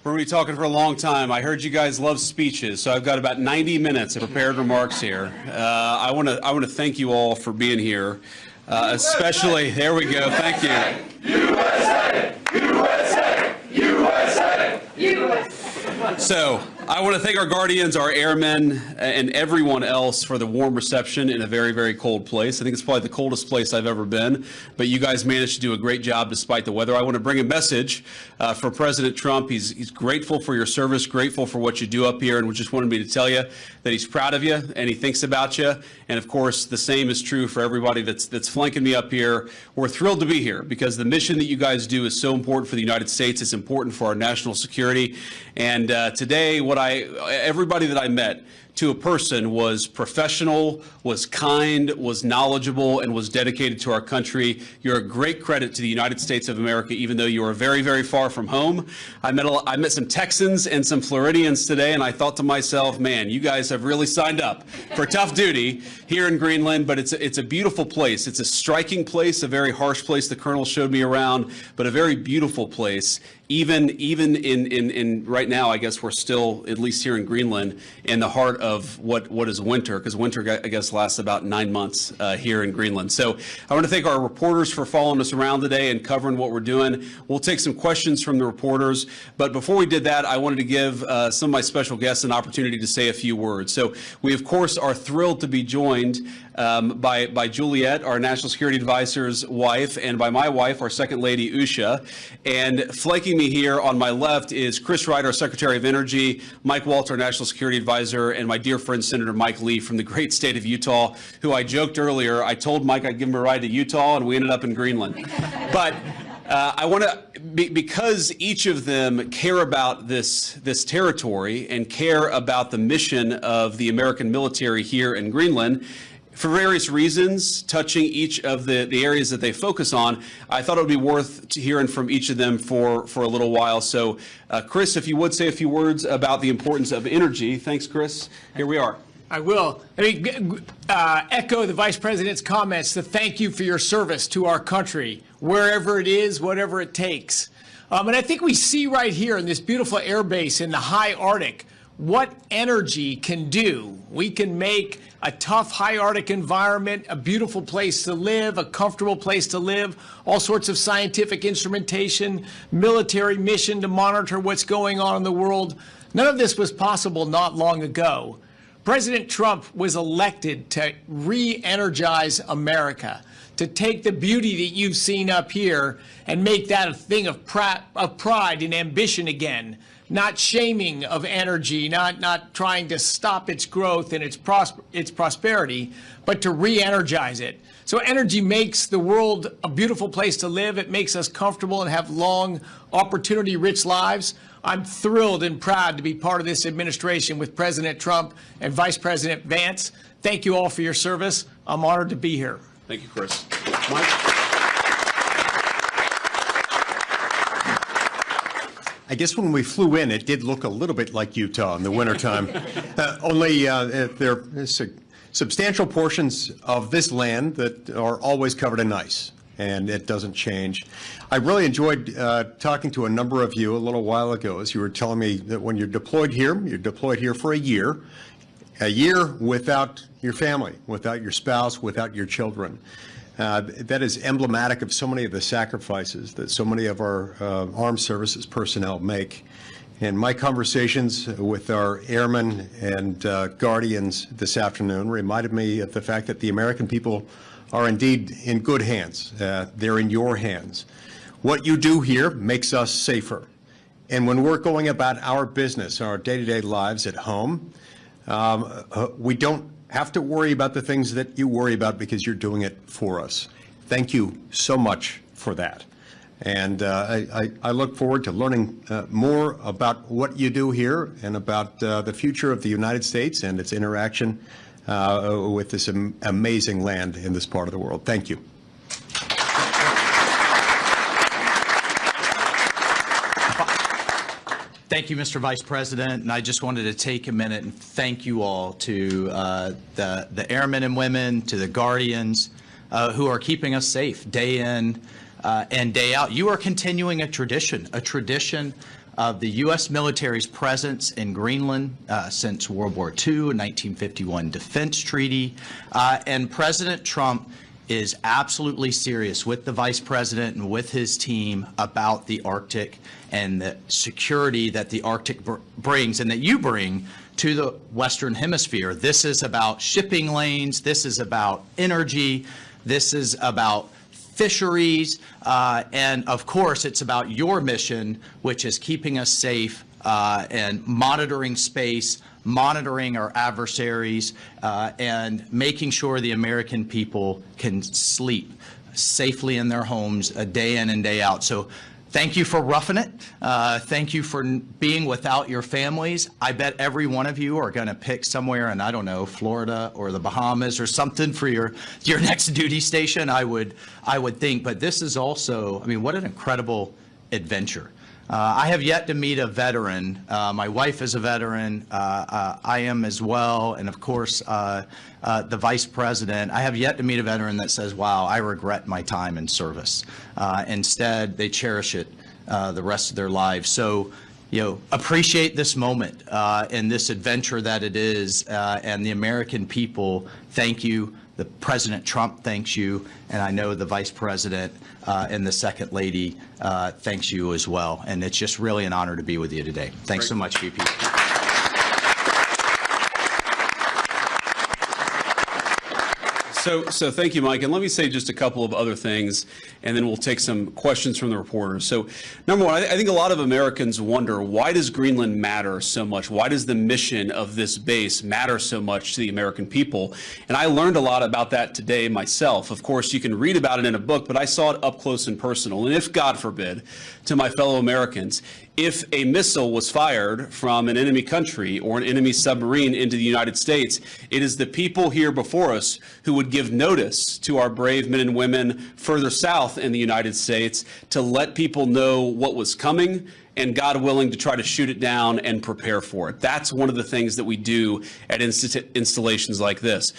We're going to be talking for a long time. I heard you guys love speeches, so I've got about 90 minutes of prepared remarks here. I want to thank you all for being here, especially, there we go, thank you. USA! USA! USA! USA! So, I want to thank our guardians, our airmen, and everyone else for the warm reception in a very, very cold place. I think it's probably the coldest place I've ever been, but you guys managed to do a great job despite the weather. I want to bring a message for President Trump. He's grateful for your service, grateful for what you do up here, and just wanted me to tell you that he's proud of you and he thinks about you. And of course, the same is true for everybody that's flanking me up here. We're thrilled to be here because the mission that you guys do is so important for the United States. It's important for our national security. And today, everybody that I met to a person was professional, was kind, was knowledgeable, and was dedicated to our country. You're a great credit to the United States of America, even though you are very, very far from home. I met some Texans and some Floridians today, and I thought to myself, man, you guys have really signed up for tough duty here in Greenland, but it's a beautiful place. It's a striking place, a very harsh place the Colonel showed me around, but a very beautiful place. Even in right now, I guess we're still, at least here in Greenland, in the heart of what is winter, because winter, I guess, lasts about 9 months here in Greenland. So I want to thank our reporters for following us around today and covering what we're doing. We'll take some questions from the reporters, but before we did that, I wanted to give some of my special guests an opportunity to say a few words. So we, of course, are thrilled to be joined by Juliet, our National Security Advisor's wife, and by my wife, our Second Lady, Usha. And flanking me here on my left is Chris Wright, our Secretary of Energy, Mike Waltz, our National Security Advisor, and my dear friend, Senator Mike Lee from the great state of Utah, who I joked earlier, I told Mike I'd give him a ride to Utah, and we ended up in Greenland. But I want to, because each of them care about this territory and care about the mission of the American military here in Greenland, for various reasons, touching each of the areas that they focus on, I thought it would be worth hearing from each of them for a little while. So, Chris, if you would say a few words about the importance of energy. Thanks, Chris. Here we are. I will. Echo the Vice President's comments to thank you for your service to our country, wherever it is, whatever it takes. And I think we see right here in this beautiful air base in the high Arctic what energy can do. We can make a tough high Arctic environment a beautiful place to live, a comfortable place to live, all sorts of scientific instrumentation, military mission to monitor what's going on in the world. None of this was possible not long ago. President Trump was elected to re-energize America, to take the beauty that you've seen up here and make that a thing of pride and ambition again. Not shaming of energy, not trying to stop its growth and its prosperity, but to re-energize it. So energy makes the world a beautiful place to live. It makes us comfortable and have long, opportunity-rich lives. I'm thrilled and proud to be part of this administration with President Trump and Vice President Vance. Thank you all for your service. I'm honored to be here. Thank you, Chris. Mike? I guess when we flew in, it did look a little bit like Utah in the wintertime. Only there are substantial portions of this land that are always covered in ice, and it doesn't change. I really enjoyed talking to a number of you a little while ago as you were telling me that when you're deployed here for a year without your family, without your spouse, without your children. That is emblematic of so many of the sacrifices that so many of our armed services personnel make. And my conversations with our airmen and guardians this afternoon reminded me of the fact that the American people are indeed in good hands. They're in your hands. What you do here makes us safer. And when we're going about our business, our day-to-day lives at home, we don't have to worry about the things that you worry about because you're doing it for us. Thank you so much for that. And I look forward to learning more about what you do here and about the future of the United States and its interaction with this amazing land in this part of the world. Thank you. Thank you, Mr. Vice President, and I just wanted to take a minute and thank you all, to the airmen and women, to the guardians who are keeping us safe day in and day out. You are continuing a tradition of the U.S. military's presence in Greenland since World War II, 1951 Defense Treaty, and President Trump is absolutely serious with the Vice President and with his team about the Arctic and the security that the Arctic brings and that you bring to the Western Hemisphere. This is about shipping lanes. This is about energy. This is about fisheries. And of course, it's about your mission, which is keeping us safe and monitoring space, monitoring our adversaries, and making sure the American people can sleep safely in their homes day in and day out. So thank you for roughing it. Thank you for being without your families. I bet every one of you are going to pick somewhere in, I don't know, Florida or the Bahamas or something for your next duty station, I would think. But this is also, I mean, what an incredible adventure. I have yet to meet a veteran. My wife is a veteran. I am as well. And of course, the Vice President. I have yet to meet a veteran that says, wow, I regret my time in service. Instead, they cherish it the rest of their lives. So, appreciate this moment and this adventure that it is. And the American people, thank you. The President Trump thanks you, and I know the Vice President and the Second Lady thanks you as well. And it's just really an honor to be with you today. Thanks so much, VP. So thank you, Mike. And let me say just a couple of other things, and then we'll take some questions from the reporters. So number one, I think a lot of Americans wonder, why does Greenland matter so much? Why does the mission of this base matter so much to the American people? And I learned a lot about that today myself. Of course, you can read about it in a book, but I saw it up close and personal. And if, God forbid, to my fellow Americans, if a missile was fired from an enemy country or an enemy submarine into the United States, it is the people here before us who would give notice to our brave men and women further south in the United States to let people know what was coming and, God willing, to try to shoot it down and prepare for it. That's one of the things that we do at installations like this.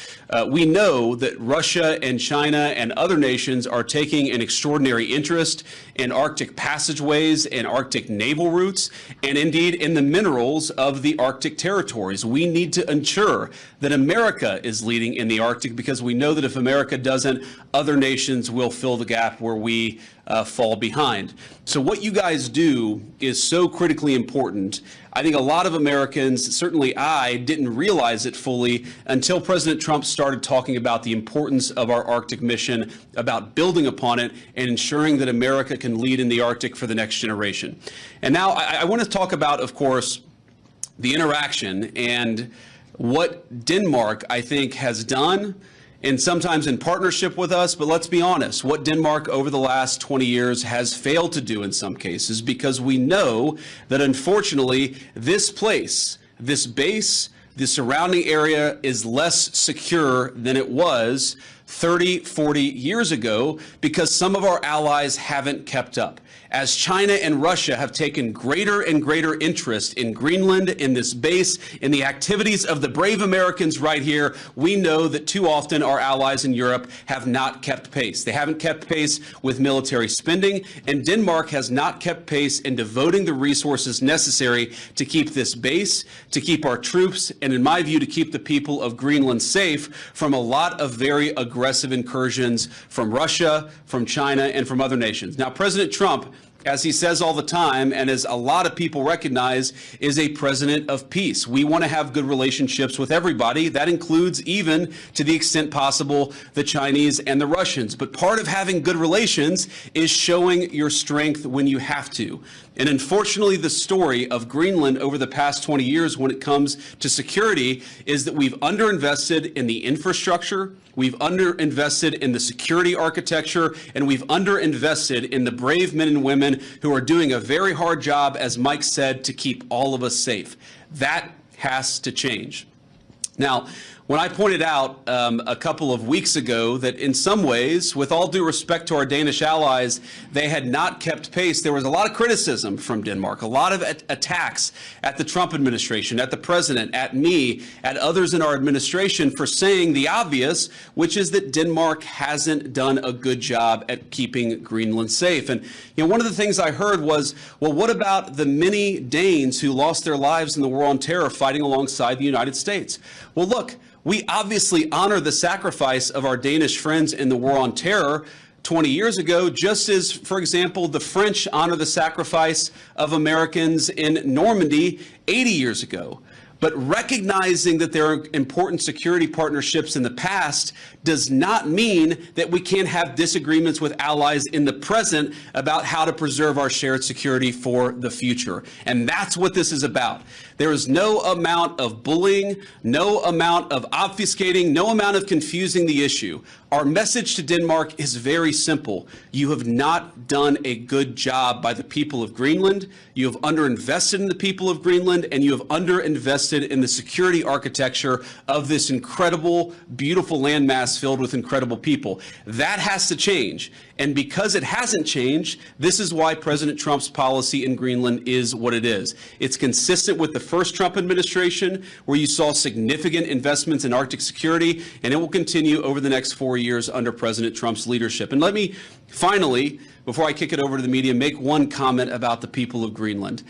We know that Russia and China and other nations are taking an extraordinary interest in Arctic passageways and Arctic naval routes, and indeed in the minerals of the Arctic territories. We need to ensure that America is leading in the Arctic, because we know that if America doesn't, other nations will fill the gap where we fall behind. So what you guys do is so critically important. I think a lot of Americans, certainly I, didn't realize it fully until President Trump started talking about the importance of our Arctic mission, about building upon it and ensuring that America can lead in the Arctic for the next generation. And now I want to talk about, of course, the interaction and what Denmark, I think, has done, and sometimes in partnership with us, but let's be honest, what Denmark over the last 20 years has failed to do in some cases, because we know that unfortunately this place, this base, the surrounding area is less secure than it was 30, 40 years ago, because some of our allies haven't kept up. As China and Russia have taken greater and greater interest in Greenland, in this base, in the activities of the brave Americans right here, we know that too often our allies in Europe have not kept pace. They haven't kept pace with military spending, and Denmark has not kept pace in devoting the resources necessary to keep this base, to keep our troops, and in my view, to keep the people of Greenland safe from a lot of very aggressive incursions from Russia, from China, and from other nations. Now, President Trump, as he says all the time, and as a lot of people recognize, is a president of peace. We want to have good relationships with everybody. That includes, even to the extent possible, the Chinese and the Russians. But part of having good relations is showing your strength when you have to. And unfortunately, the story of Greenland over the past 20 years when it comes to security is that we've underinvested in the infrastructure, we've underinvested in the security architecture, and we've underinvested in the brave men and women who are doing a very hard job, as Mike said, to keep all of us safe. That has to change. Now, when I pointed out a couple of weeks ago that in some ways, with all due respect to our Danish allies, they had not kept pace, there was a lot of criticism from Denmark, a lot of attacks at the Trump administration, at the president, at me, at others in our administration for saying the obvious, which is that Denmark hasn't done a good job at keeping Greenland safe. And one of the things I heard was, well, what about the many Danes who lost their lives in the war on terror fighting alongside the United States? Well, look, we obviously honor the sacrifice of our Danish friends in the war on terror 20 years ago, just as, for example, the French honor the sacrifice of Americans in Normandy 80 years ago. But recognizing that there are important security partnerships in the past does not mean that we can't have disagreements with allies in the present about how to preserve our shared security for the future. And that's what this is about. There is no amount of bullying, no amount of obfuscating, no amount of confusing the issue. Our message to Denmark is very simple. You have not done a good job by the people of Greenland. You have underinvested in the people of Greenland, and you have underinvested in the security architecture of this incredible, beautiful landmass filled with incredible people. That has to change. And because it hasn't changed, this is why President Trump's policy in Greenland is what it is. It's consistent with the first Trump administration, where you saw significant investments in Arctic security, and it will continue over the next 4 years under President Trump's leadership. And let me finally, before I kick it over to the media, make one comment about the people of Greenland.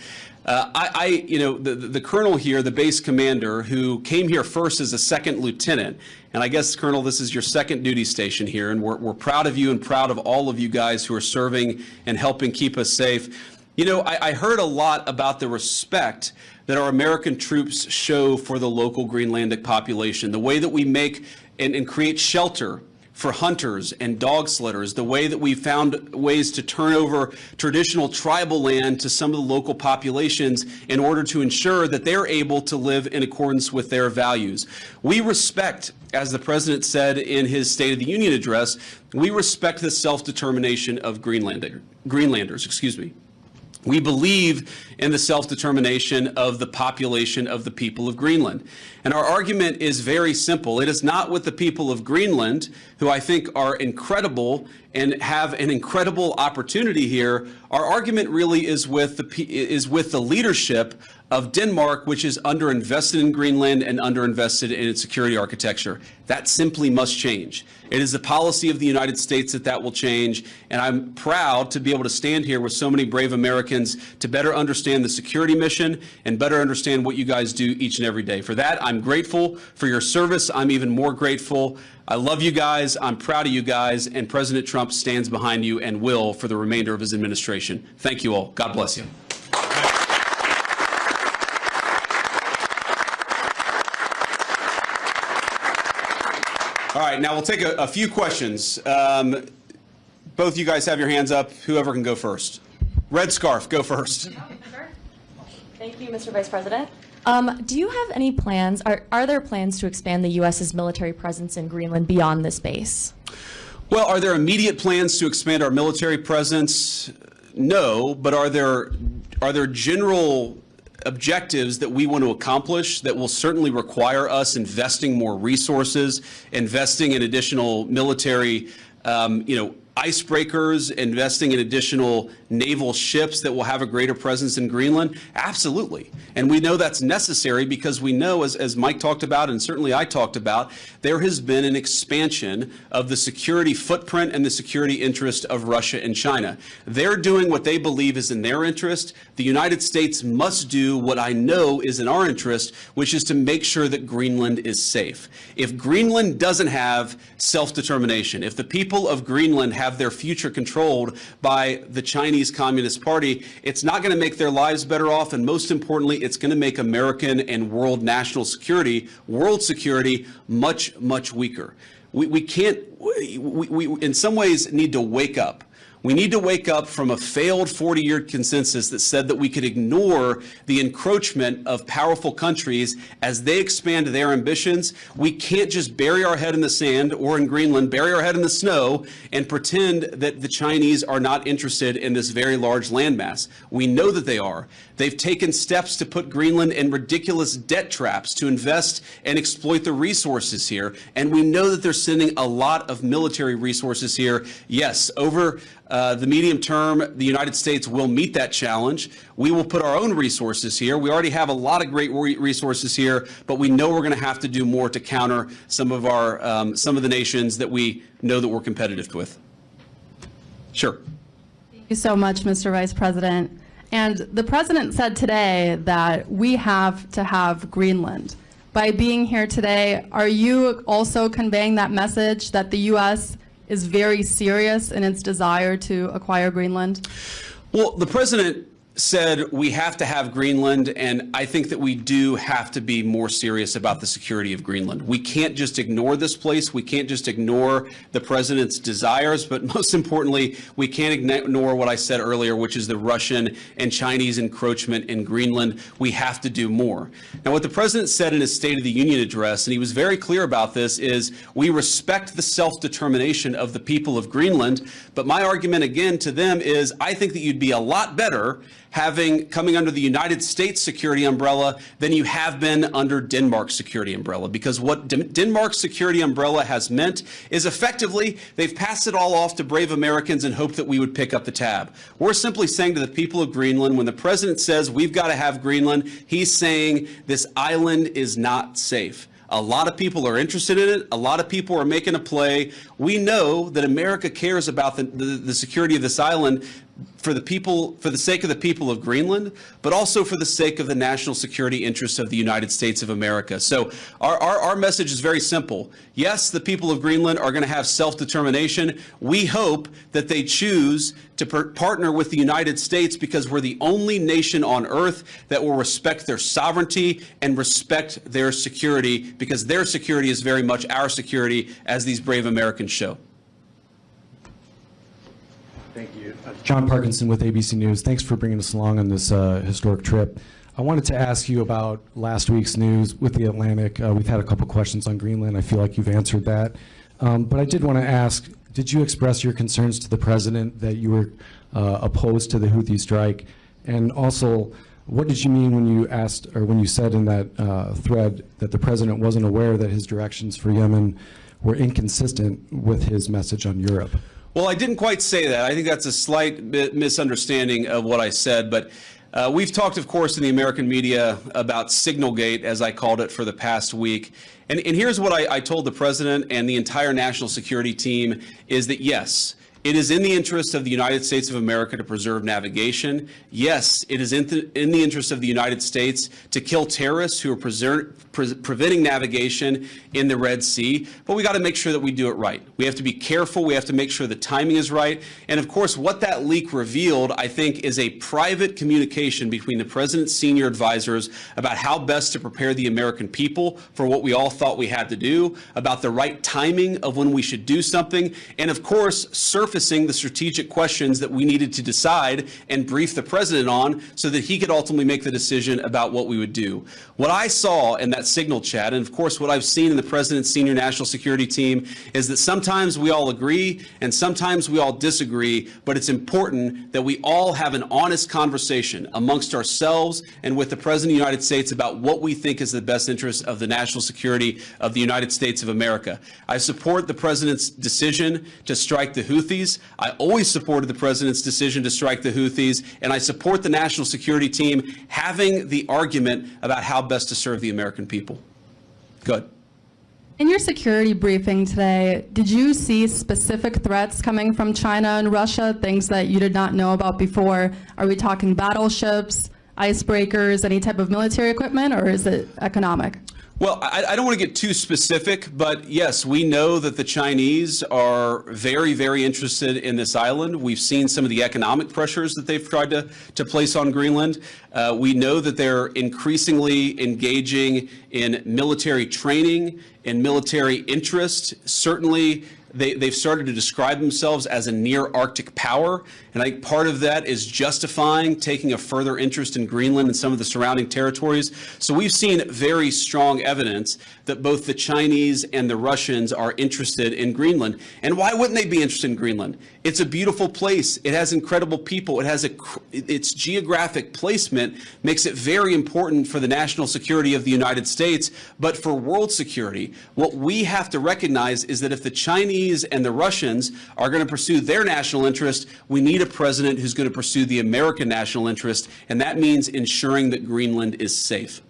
The colonel here, the base commander, who came here first as a second lieutenant, and I guess, Colonel, this is your second duty station here, and we're proud of you and proud of all of you guys who are serving and helping keep us safe. I heard a lot about the respect that our American troops show for the local Greenlandic population, the way that we make and create shelter for hunters and dog sledders, the way that we found ways to turn over traditional tribal land to some of the local populations in order to ensure that they're able to live in accordance with their values. We respect, as the president said in his State of the Union address, we respect the self-determination of Greenlanders. We believe in the self-determination of the population of the people of Greenland. And our argument is very simple. It is not with the people of Greenland, who I think are incredible and have an incredible opportunity here. Our argument really is with the leadership of Denmark, which is underinvested in Greenland and underinvested in its security architecture. That simply must change. It is the policy of the United States that will change, and I'm proud to be able to stand here with so many brave Americans to better understand the security mission and better understand what you guys do each and every day. For that, I'm grateful for your service. I'm even more grateful. I love you guys. I'm proud of you guys, and President Trump stands behind you and will for the remainder of his administration. Thank you all. God bless you. All right, now we'll take a few questions. Both you guys have your hands up. Whoever can go first. Red scarf, go first. Sure. Thank you, Mr. Vice President. Do you have any plans, are there plans to expand the U.S.'s military presence in Greenland beyond this base? Well, are there immediate plans to expand our military presence? No, but are there general objectives that we want to accomplish that will certainly require us investing more resources, investing in additional military, icebreakers, investing in additional naval ships that will have a greater presence in Greenland? Absolutely. And we know that's necessary because we know, as Mike talked about, and certainly I talked about, there has been an expansion of the security footprint and the security interest of Russia and China. They're doing what they believe is in their interest. The United States must do what I know is in our interest, which is to make sure that Greenland is safe. If Greenland doesn't have self-determination, if the people of Greenland have their future controlled by the Chinese Communist Party, it's not going to make their lives better off, and most importantly, it's going to make American and world national security, world security, much, much weaker. We in some ways need to wake up. We need to wake up from a failed 40-year consensus that said that we could ignore the encroachment of powerful countries as they expand their ambitions. We can't just bury our head in the sand, or in Greenland, bury our head in the snow and pretend that the Chinese are not interested in this very large landmass. We know that they are. They've taken steps to put Greenland in ridiculous debt traps to invest and exploit the resources here. And we know that they're sending a lot of military resources here. Yes, over the medium term, the United States will meet that challenge. We will put our own resources here. We already have a lot of great resources here, but we know we're going to have to do more to counter some of the nations that we know that we're competitive with. Sure. Thank you so much, Mr. Vice President. And the president said today that we have to have Greenland. By being here today, are you also conveying that message that the U.S. is very serious in its desire to acquire Greenland? Well, the president said we have to have Greenland, and I think that we do have to be more serious about the security of Greenland. We can't just ignore this place. We can't just ignore the president's desires, but most importantly, we can't ignore what I said earlier, which is the Russian and Chinese encroachment in Greenland. We have to do more. Now, what the president said in his State of the Union address, and he was very clear about this, is we respect the self-determination of the people of Greenland, but my argument again to them is I think that you'd be a lot better coming under the United States security umbrella than you have been under Denmark's security umbrella. Because what Denmark's security umbrella has meant is effectively they've passed it all off to brave Americans and hoped that we would pick up the tab. We're simply saying to the people of Greenland, when the president says we've got to have Greenland, he's saying this island is not safe. A lot of people are interested in it. A lot of people are making a play. We know that America cares about the security of this island for the sake of the people of Greenland, but also for the sake of the national security interests of the United States of America. So our message is very simple. Yes, the people of Greenland are going to have self-determination. We hope that they choose to partner with the United States because we're the only nation on earth that will respect their sovereignty and respect their security, because their security is very much our security, as these brave Americans show. Thank you. John Parkinson with ABC News. Thanks for bringing us along on this historic trip. I wanted to ask you about last week's news with the Atlantic. We've had a couple questions on Greenland. I feel like you've answered that. But I did want to ask, did you express your concerns to the president that you were opposed to the Houthi strike? And also, what did you mean when you asked, or when you said in that thread that the president wasn't aware that his directions for Yemen were inconsistent with his message on Europe? Well, I didn't quite say that. I think that's a slight misunderstanding of what I said. But we've talked, of course, in the American media about Signalgate, as I called it, for the past week. And here's what I told the president and the entire national security team is that, yes, it is in the interest of the United States of America to preserve navigation. Yes, it is in the interest of the United States to kill terrorists who are preventing navigation in the Red Sea. But we got to make sure that we do it right. We have to be careful. We have to make sure the timing is right. And of course, what that leak revealed, I think, is a private communication between the president's senior advisors about how best to prepare the American people for what we all thought we had to do, about the right timing of when we should do something, and of course, surfacing the strategic questions that we needed to decide and brief the president on so that he could ultimately make the decision about what we would do. What I saw in that Signal chat, and of course what I've seen in the president's senior national security team, is that sometimes we all agree and sometimes we all disagree, but it's important that we all have an honest conversation amongst ourselves and with the president of the United States about what we think is the best interest of the national security of the United States of America. I support the president's decision to strike the Houthis. I always supported the president's decision to strike the Houthis, and I support the national security team having the argument about how best to serve the American people. Good. In your security briefing today, did you see specific threats coming from China and Russia, things that you did not know about before? Are we talking battleships, icebreakers, any type of military equipment, or is it economic? Well, I don't want to get too specific, but yes, we know that the Chinese are very, very interested in this island. We've seen some of the economic pressures that they've tried to place on Greenland. We know that they're increasingly engaging in military training and military interest. Certainly, They've started to describe themselves as a near Arctic power, and I think part of that is justifying taking a further interest in Greenland and some of the surrounding territories. So we've seen very strong evidence that both the Chinese and the Russians are interested in Greenland. And why wouldn't they be interested in Greenland? It's a beautiful place. It has incredible people. It has its geographic placement makes it very important for the national security of the United States, but for world security, what we have to recognize is that if the Chinese and the Russians are going to pursue their national interest, we need a president who's going to pursue the American national interest, and that means ensuring that Greenland is safe.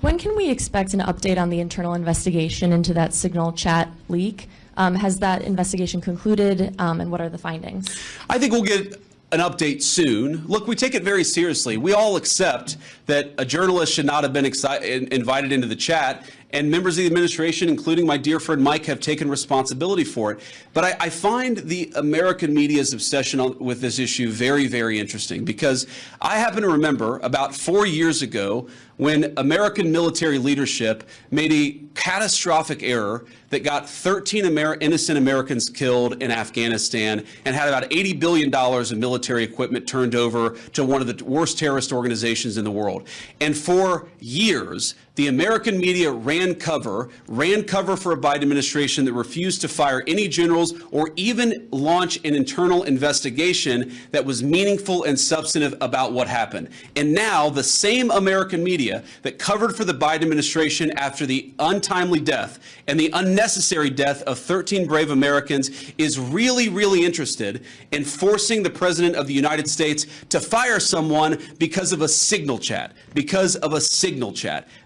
When can we expect an update on the internal investigation into that Signal chat leak? Has that investigation concluded, and what are the findings? I think we'll get an update soon. Look, we take it very seriously. We all accept that a journalist should not have been invited into the chat, and members of the administration, including my dear friend Mike, have taken responsibility for it. But I find the American media's obsession with this issue very, very interesting, because I happen to remember about 4 years ago when American military leadership made a catastrophic error that got 13 innocent Americans killed in Afghanistan and had about $80 billion of military equipment turned over to one of the worst terrorist organizations in the world. And for years, the American media ran cover for a Biden administration that refused to fire any generals or even launch an internal investigation that was meaningful and substantive about what happened. And now the same American media that covered for the Biden administration after the untimely death and the unnecessary death of 13 brave Americans is really, really interested in forcing the President of the United States to fire someone because of a Signal chat,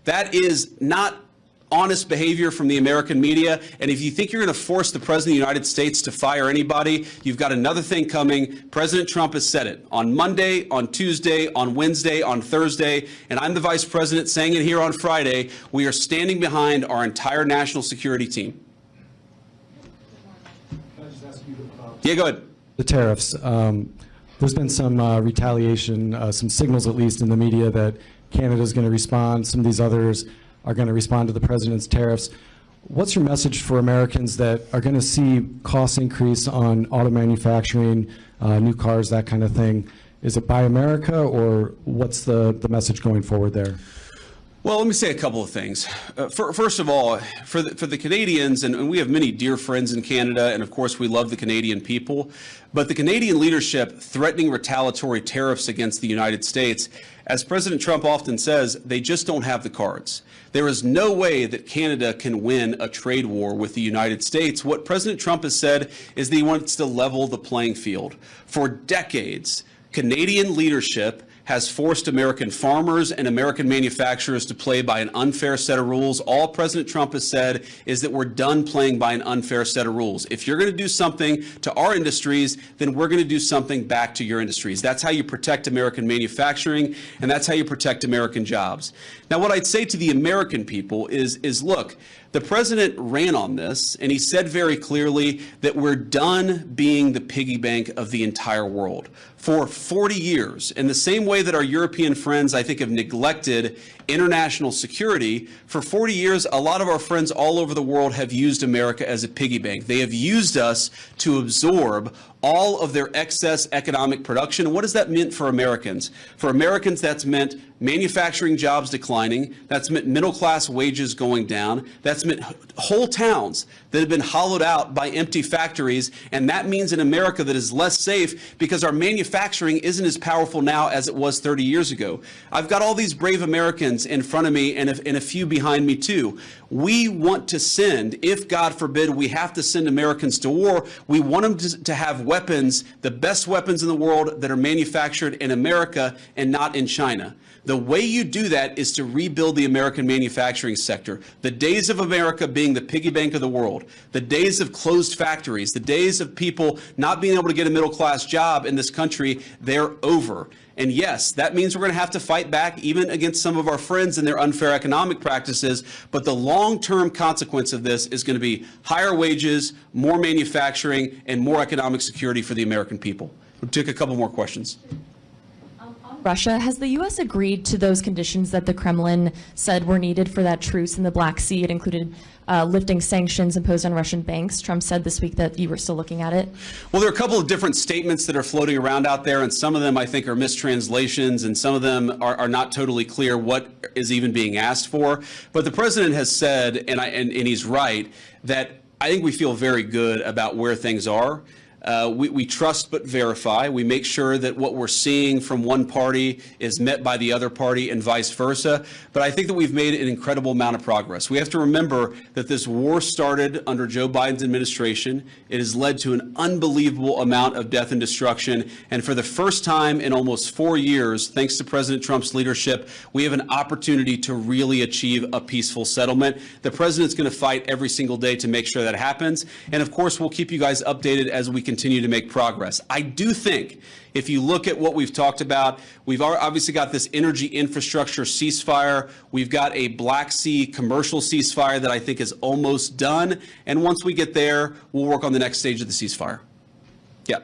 That is not honest behavior from the American media. And if you think you're going to force the President of the United States to fire anybody, you've got another thing coming. President Trump has said it on Monday, on Tuesday, on Wednesday, on Thursday, and I'm the Vice President saying it here on Friday. We are standing behind our entire national security team. Yeah, go ahead. The tariffs. There's been some retaliation, some signals at least in the media that Canada's going to respond. Some of these others are going to respond to the president's tariffs. What's your message for Americans that are going to see costs increase on auto manufacturing, new cars, that kind of thing? Is it Buy America, or what's the message going forward there? Well, let me say a couple of things. First of all, for the Canadians, and we have many dear friends in Canada, and of course we love the Canadian people, but the Canadian leadership threatening retaliatory tariffs against the United States, as President Trump often says, they just don't have the cards. There is no way that Canada can win a trade war with the United States. What President Trump has said is that he wants to level the playing field. For decades, Canadian leadership has forced American farmers and American manufacturers to play by an unfair set of rules. All President Trump has said is that we're done playing by an unfair set of rules. If you're going to do something to our industries, then we're going to do something back to your industries. That's how you protect American manufacturing, and that's how you protect American jobs. Now, what I'd say to the American people is look, the president ran on this, and he said very clearly that we're done being the piggy bank of the entire world. For 40 years, in the same way that our European friends, I think, have neglected international security, for 40 years, a lot of our friends all over the world have used America as a piggy bank. They have used us to absorb all of their excess economic production. What has that meant for Americans? For Americans, that's meant manufacturing jobs declining. That's meant middle-class wages going down. That's meant whole towns that have been hollowed out by empty factories. And that means an America that is less safe because our manufacturing isn't as powerful now as it was 30 years ago. I've got all these brave Americans in front of me and a few behind me too. We want to send, if God forbid we have to send Americans to war, we want them to have weapons, the best weapons in the world that are manufactured in America and not in China. The way you do that is to rebuild the American manufacturing sector. The days of America being the piggy bank of the world, the days of closed factories, the days of people not being able to get a middle-class job in this country, they're over. And yes, that means we're going to have to fight back even against some of our friends and their unfair economic practices. But the long-term consequence of this is going to be higher wages, more manufacturing, and more economic security for the American people. We'll take a couple more questions. On Russia, has the U.S. agreed to those conditions that the Kremlin said were needed for that truce in the Black Sea? It included lifting sanctions imposed on Russian banks. Trump said this week that you were still looking at it. Well, there are a couple of different statements that are floating around out there, and some of them I think are mistranslations, and some of them are not totally clear what is even being asked for. But the president has said, and he's right, that I think we feel very good about where things are. We trust but verify. We make sure that what we're seeing from one party is met by the other party and vice versa. But I think that we've made an incredible amount of progress. We have to remember that this war started under Joe Biden's administration. It has led to an unbelievable amount of death and destruction. And for the first time in almost 4 years, thanks to President Trump's leadership, we have an opportunity to really achieve a peaceful settlement. The president's going to fight every single day to make sure that happens. And of course, we'll keep you guys updated as we continue to make progress. I do think if you look at what we've talked about, we've obviously got this energy infrastructure ceasefire. We've got a Black Sea commercial ceasefire that I think is almost done. And once we get there, we'll work on the next stage of the ceasefire. Yeah.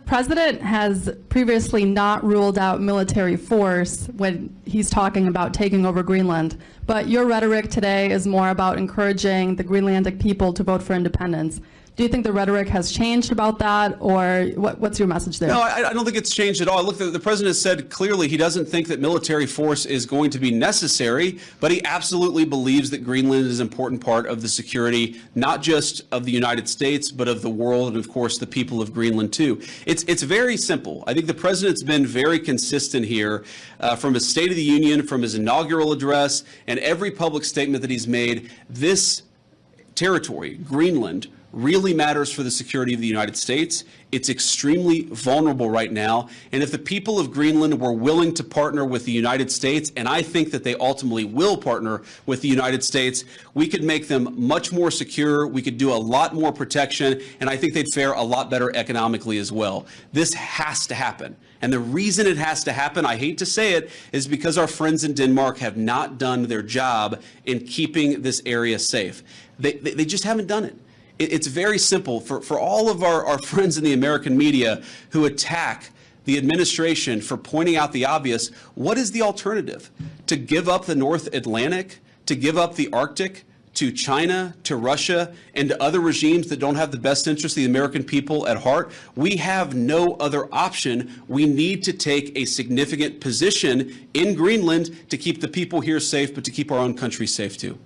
President has previously not ruled out military force when he's talking about taking over Greenland, but your rhetoric today is more about encouraging the Greenlandic people to vote for independence. Do you think the rhetoric has changed about that, or what's your message there? No, I don't think it's changed at all. Look, the president has said clearly he doesn't think that military force is going to be necessary, but he absolutely believes that Greenland is an important part of the security, not just of the United States, but of the world, and of course the people of Greenland too. It's very simple. I think the president's been very consistent here from his State of the Union, from his inaugural address, and every public statement that he's made. This territory, Greenland, really matters for the security of the United States. It's extremely vulnerable right now. And if the people of Greenland were willing to partner with the United States, and I think that they ultimately will partner with the United States, we could make them much more secure. We could do a lot more protection, and I think they'd fare a lot better economically as well. This has to happen. And the reason it has to happen, I hate to say it, is because our friends in Denmark have not done their job in keeping this area safe. They just haven't done it. It's very simple. For all of our friends in the American media who attack the administration for pointing out the obvious, what is the alternative? To give up the North Atlantic, to give up the Arctic, to China, to Russia, and to other regimes that don't have the best interest of the American people at heart? We have no other option. We need to take a significant position in Greenland to keep the people here safe, but to keep our own country safe too.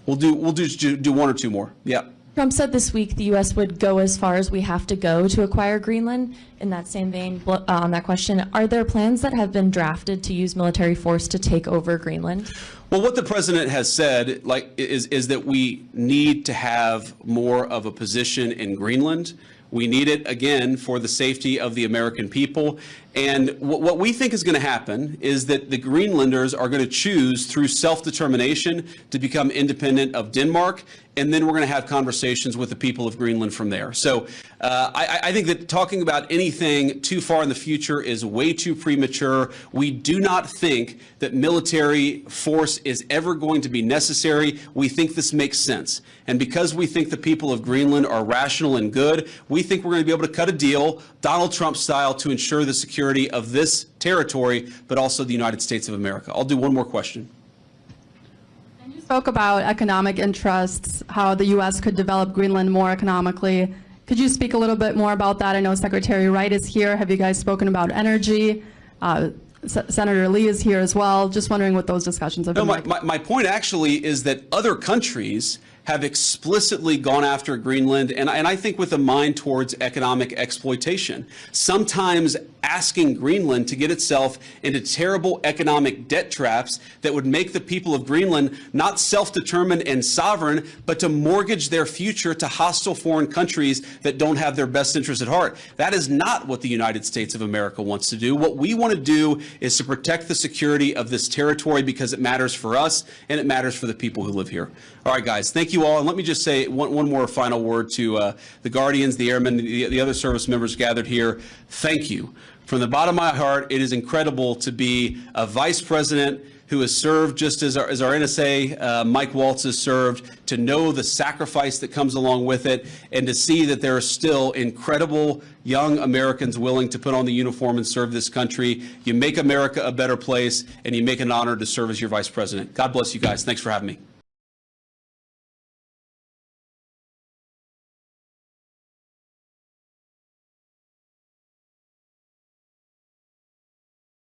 We'll do one or two more. Yeah. Trump said this week the U.S. would go as far as we have to go to acquire Greenland. In that same vein, on that question, are there plans that have been drafted to use military force to take over Greenland? Well, what the president has said, is that we need to have more of a position in Greenland. We need it, again, for the safety of the American people. And what we think is going to happen is that the Greenlanders are going to choose through self-determination to become independent of Denmark, and then we're going to have conversations with the people of Greenland from there. So I think that talking about anything too far in the future is way too premature. We do not think that military force is ever going to be necessary. We think this makes sense. And because we think the people of Greenland are rational and good, we think we're going to be able to cut a deal, Donald Trump style, to ensure the security of this territory, but also the United States of America. I'll do one more question. And you spoke about economic interests, how the U.S. could develop Greenland more economically. Could you speak a little bit more about that? I know Secretary Wright is here. Have you guys spoken about energy? Senator Lee is here as well. Just wondering what those discussions have been like. My point actually is that other countries have explicitly gone after Greenland, and I think with a mind towards economic exploitation, sometimes asking Greenland to get itself into terrible economic debt traps that would make the people of Greenland not self-determined and sovereign, but to mortgage their future to hostile foreign countries that don't have their best interests at heart. That is not what the United States of America wants to do. What we want to do is to protect the security of this territory because it matters for us and it matters for the people who live here. All right, guys, thank you all. And let me just say one more final word to the Guardians, the Airmen, the other service members gathered here. Thank you From the bottom of my heart, it is incredible to be a vice president who has served just as our NSA, Mike Waltz, has served, to know the sacrifice that comes along with it, and to see that there are still incredible young Americans willing to put on the uniform and serve this country. You make America a better place, and you make it an honor to serve as your vice president. God bless you guys. Thanks for having me.